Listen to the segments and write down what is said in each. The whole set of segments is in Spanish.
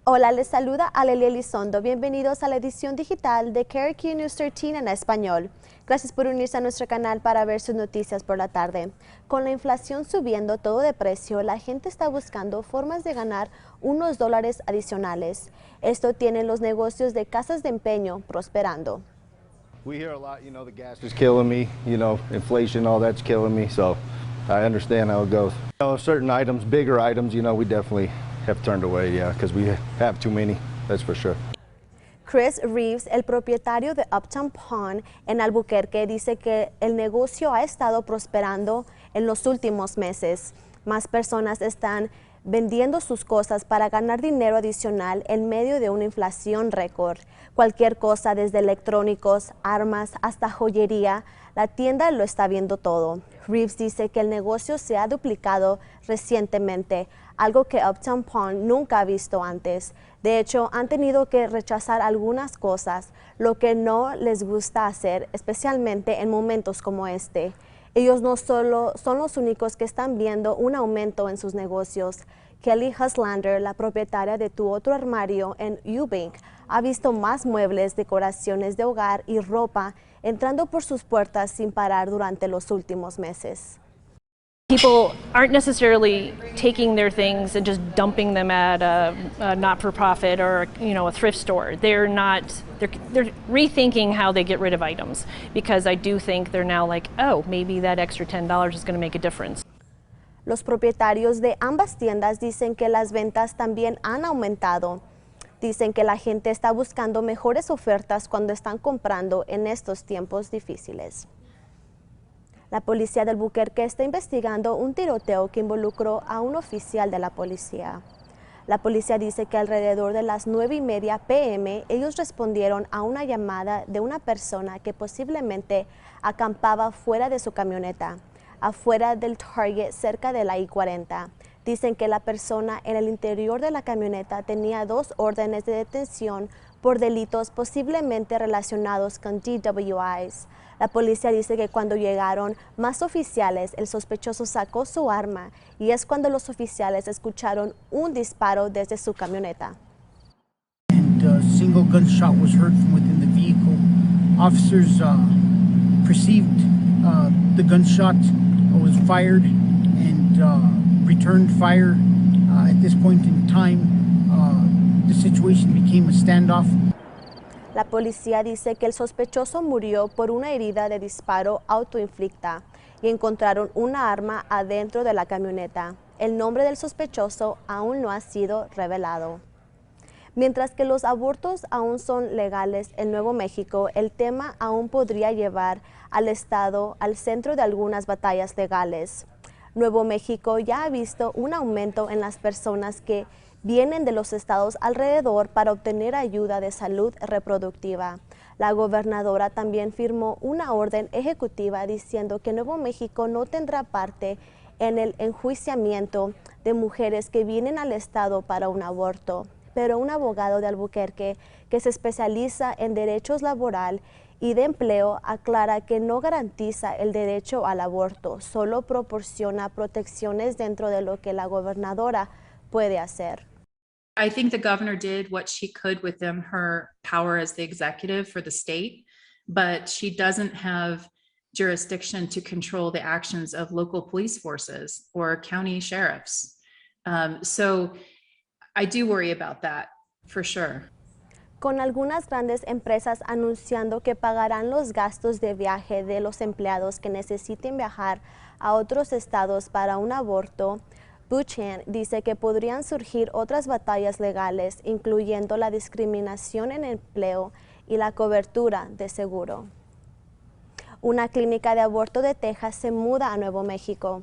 Hola, les saluda Alelia Elizondo. Bienvenidos a la edición digital de KRQ News 13 en español. Gracias por unirse a nuestro canal para ver sus noticias por la tarde. Con la inflación subiendo todo de precio, la gente está buscando formas de ganar unos dólares adicionales. Esto tiene los negocios de casas de empeño prosperando. We hear a lot, the gas is killing me, inflation, all that's killing me, so I understand how it goes. Certain items, bigger items, we definitely have turned away, because we have too many, that's for sure. Chris Reeves, el propietario de Uptown Pawn en Albuquerque, dice que el negocio ha estado prosperando en los últimos meses. Más personas están vendiendo sus cosas para ganar dinero adicional en medio de una inflación récord. Cualquier cosa, desde electrónicos, armas hasta joyería, la tienda lo está viendo todo. Reeves dice que el negocio se ha duplicado recientemente, algo que Uptown Pawn nunca ha visto antes. De hecho, han tenido que rechazar algunas cosas, lo que no les gusta hacer, especialmente en momentos como este. Ellos no solo son los únicos que están viendo un aumento en sus negocios. Kelly Huslander, la propietaria de Tu Otro Armario en Eubank, ha visto más muebles, decoraciones de hogar y ropa entrando por sus puertas sin parar durante los últimos meses. People aren't necessarily taking their things and just dumping them at a not-for-profit or a thrift store. They're rethinking how they get rid of items, because I do think they're now like, oh, maybe that extra $10 is going to make a difference. Los propietarios de ambas tiendas dicen que las ventas también han aumentado. Dicen que la gente está buscando mejores ofertas cuando están comprando en estos tiempos difíciles. La policía de Albuquerque está investigando un tiroteo que involucró a un oficial de la policía. La policía dice que alrededor de las 9:30 p.m. ellos respondieron a una llamada de una persona que posiblemente acampaba fuera de su camioneta, afuera del Target cerca de la I-40. Dicen que la persona en el interior de la camioneta tenía 2 órdenes de detención por delitos posiblemente relacionados con DWIs. La policía dice que cuando llegaron más oficiales, el sospechoso sacó su arma y es cuando los oficiales escucharon un disparo desde su camioneta. And a single gunshot was heard from within the vehicle. Officers perceived the gunshot was fired and returned fire. At this point in time, the situation became a standoff. La policía dice que el sospechoso murió por una herida de disparo autoinflicta y encontraron una arma adentro de la camioneta. El nombre del sospechoso aún no ha sido revelado. Mientras que los abortos aún son legales en Nuevo México, el tema aún podría llevar al estado al centro de algunas batallas legales. Nuevo México ya ha visto un aumento en las personas que vienen de los estados alrededor para obtener ayuda de salud reproductiva. La gobernadora también firmó una orden ejecutiva diciendo que Nuevo México no tendrá parte en el enjuiciamiento de mujeres que vienen al estado para un aborto. Pero un abogado de Albuquerque que se especializa en derechos laboral y de empleo aclara que no garantiza el derecho al aborto, solo proporciona protecciones dentro de lo que la gobernadora puede hacer. I think the governor did what she could within her power as the executive for the state, but she doesn't have jurisdiction to control the actions of local police forces or county sheriffs. So I do worry about that for sure. Con algunas grandes empresas anunciando que pagarán los gastos de viaje de los empleados que necesiten viajar a otros estados para un aborto, Buchan dice que podrían surgir otras batallas legales, incluyendo la discriminación en empleo y la cobertura de seguro. Una clínica de aborto de Texas se muda a Nuevo México.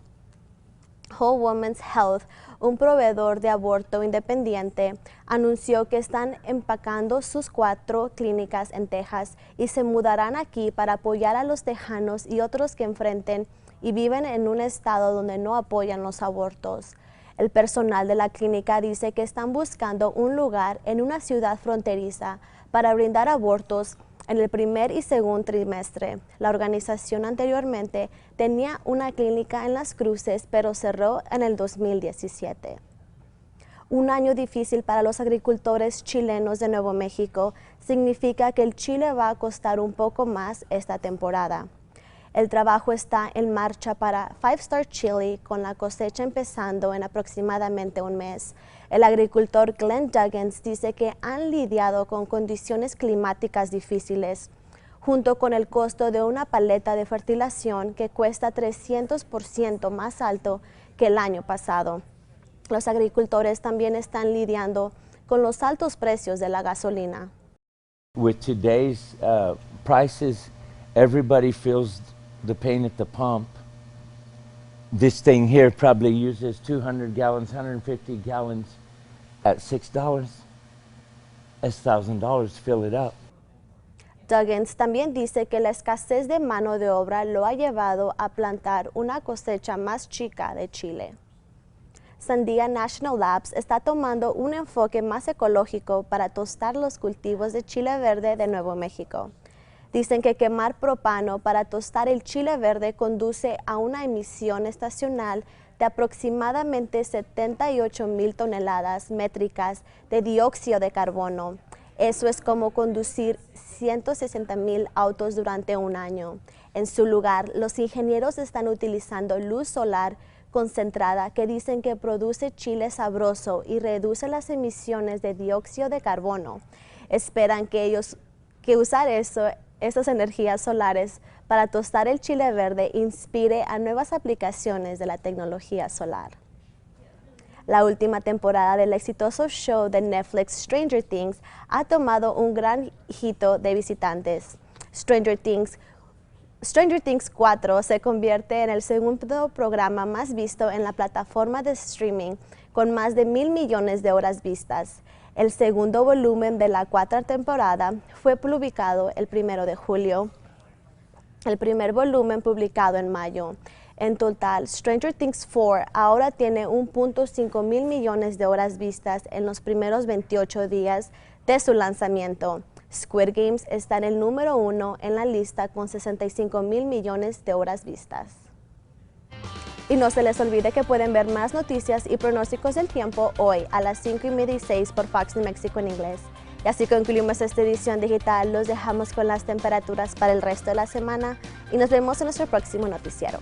Whole Woman's Health, un proveedor de aborto independiente, anunció que están empacando sus 4 clínicas en Texas y se mudarán aquí para apoyar a los tejanos y otros que enfrenten y viven en un estado donde no apoyan los abortos. El personal de la clínica dice que están buscando un lugar en una ciudad fronteriza para brindar abortos en el primer y segundo trimestre. La organización anteriormente tenía una clínica en Las Cruces, pero cerró en el 2017. Un año difícil para los agricultores chilenos de Nuevo México significa que el chile va a costar un poco más esta temporada. El trabajo está en marcha para Five Star Chili, con la cosecha empezando en aproximadamente un mes. El agricultor Glenn Duggins dice que han lidiado con condiciones climáticas difíciles, junto con el costo de una paleta de fertilización que cuesta 300% más alto que el año pasado. Los agricultores también están lidiando con los altos precios de la gasolina. With today's prices, everybody feels the pain at the pump. This thing here probably uses 200 gallons, 150 gallons at $6. That's $1,000 to fill it up. Duggins también dice que la escasez de mano de obra lo ha llevado a plantar una cosecha más chica de chile. Sandia National Labs está tomando un enfoque más ecológico para tostar los cultivos de chile verde de Nuevo México. Dicen que quemar propano para tostar el chile verde conduce a una emisión estacional de aproximadamente 78,000 toneladas métricas de dióxido de carbono. Eso es como conducir 160,000 autos durante un año. En su lugar, los ingenieros están utilizando luz solar concentrada que dicen que produce chile sabroso y reduce las emisiones de dióxido de carbono. Esperan que usar esas energías solares para tostar el chile verde inspire a nuevas aplicaciones de la tecnología solar. La última temporada del exitoso show de Netflix Stranger Things ha tomado un gran hito de visitantes. Stranger Things 4 se convierte en el segundo programa más visto en la plataforma de streaming, con más de 1,000 millones de horas vistas. El segundo volumen de la cuarta temporada fue publicado el 1 de julio. El primer volumen publicado en mayo. En total, Stranger Things 4 ahora tiene 1.5 mil millones de horas vistas en los primeros 28 días de su lanzamiento. Squid Games está en el número 1 en la lista con 65 mil millones de horas vistas. Y no se les olvide que pueden ver más noticias y pronósticos del tiempo hoy a las 5:30 y 6 por Fox New Mexico en inglés. Y así concluimos esta edición digital. Los dejamos con las temperaturas para el resto de la semana y nos vemos en nuestro próximo noticiero.